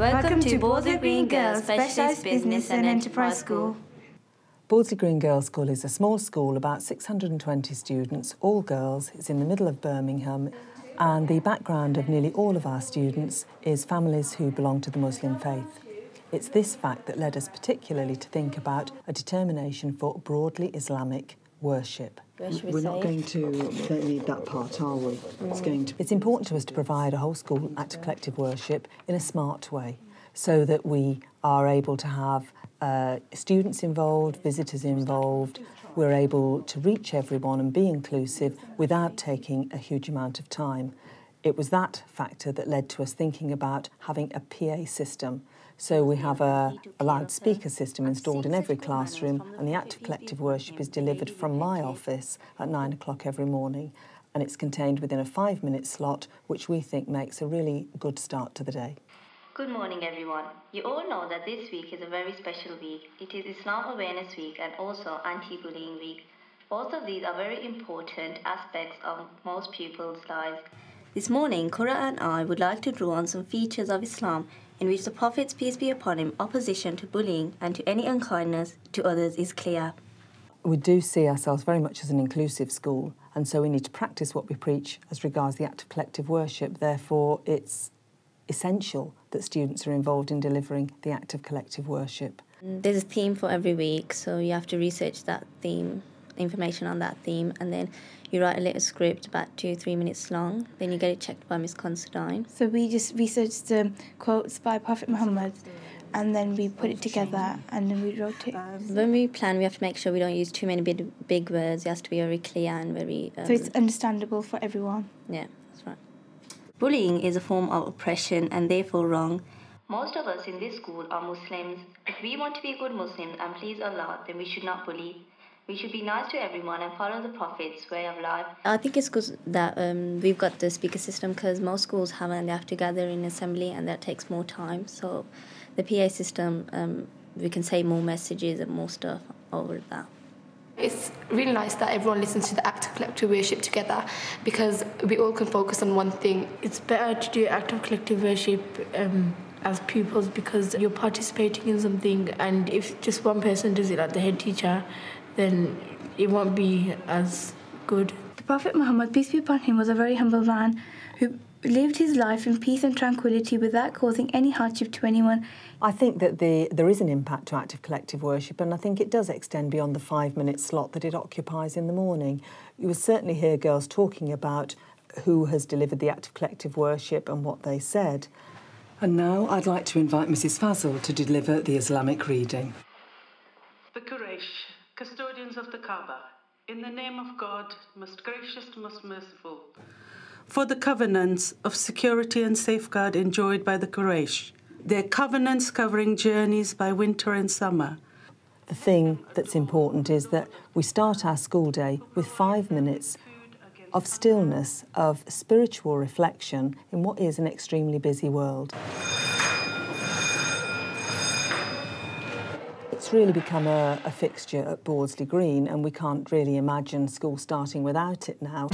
Welcome to Borsley Green Girls Specialised Business and Enterprise School. Borsley Green Girls School is a small school, about 620 students, all girls. It's in the middle of Birmingham, and the background of nearly all of our students is families who belong to the Muslim faith. It's this fact that led us particularly to think about a determination for broadly Islamic worship. We're not going to need that part, are we? It's important to us to provide a whole school act of collective worship in a smart way, so that we are able to have students involved, visitors involved. We're able to reach everyone and be inclusive without taking a huge amount of time. It was that factor that led to us thinking about having a PA system. So we have a loudspeaker system installed in every classroom, and the act of collective worship is delivered from my office at 9 o'clock every morning, and it's contained within a 5-minute slot, which we think makes a really good start to the day. Good morning, everyone. You all know that this week is a very special week. It is Islam Awareness Week and also Anti-Bullying Week. Both of these are very important aspects of most pupils' lives. This morning, Qura and I would like to draw on some features of Islam in which the Prophet's, peace be upon him, opposition to bullying and to any unkindness to others is clear. We do see ourselves very much as an inclusive school, and so we need to practice what we preach as regards the act of collective worship. Therefore, it's essential that students are involved in delivering the act of collective worship. There's a theme for every week, so you have to research that theme, information on that theme, and then you write a little script about 2-3 minutes long. Then you get it checked by Miss Considine. So we just researched the quotes by Prophet Muhammad, and then we put it together and then we wrote it. When we plan, we have to make sure we don't use too many big words. It has to be very clear and very... so it's understandable for everyone. Yeah, that's right. Bullying is a form of oppression and therefore wrong. Most of us in this school are Muslims. If we want to be good Muslims and please Allah, then we should not bully. We should be nice to everyone and follow the Prophet's way of life. I think it's good that we've got the speaker system, because most schools haven't. They have to gather in assembly and that takes more time. So the PA system, we can say more messages and more stuff over that. It's really nice that everyone listens to the act of collective worship together, because we all can focus on one thing. It's better to do act of collective worship as pupils, because you're participating in something, and if just one person does it, like the head teacher, then it won't be as good. The Prophet Muhammad, peace be upon him, was a very humble man who lived his life in peace and tranquility without causing any hardship to anyone. I think that there is an impact to active collective worship, and I think it does extend beyond the 5-minute slot that it occupies in the morning. You will certainly hear girls talking about who has delivered the act of collective worship and what they said. And now I'd like to invite Mrs. Fazl to deliver the Islamic reading. The Quraysh, custodians of the Kaaba, in the name of God, most gracious, most merciful. For the covenants of security and safeguard enjoyed by the Quraysh, their covenants covering journeys by winter and summer. The thing that's important is that we start our school day with 5 minutes of stillness, of spiritual reflection in what is an extremely busy world. It's really become a fixture at Borsley Green, and we can't really imagine school starting without it now.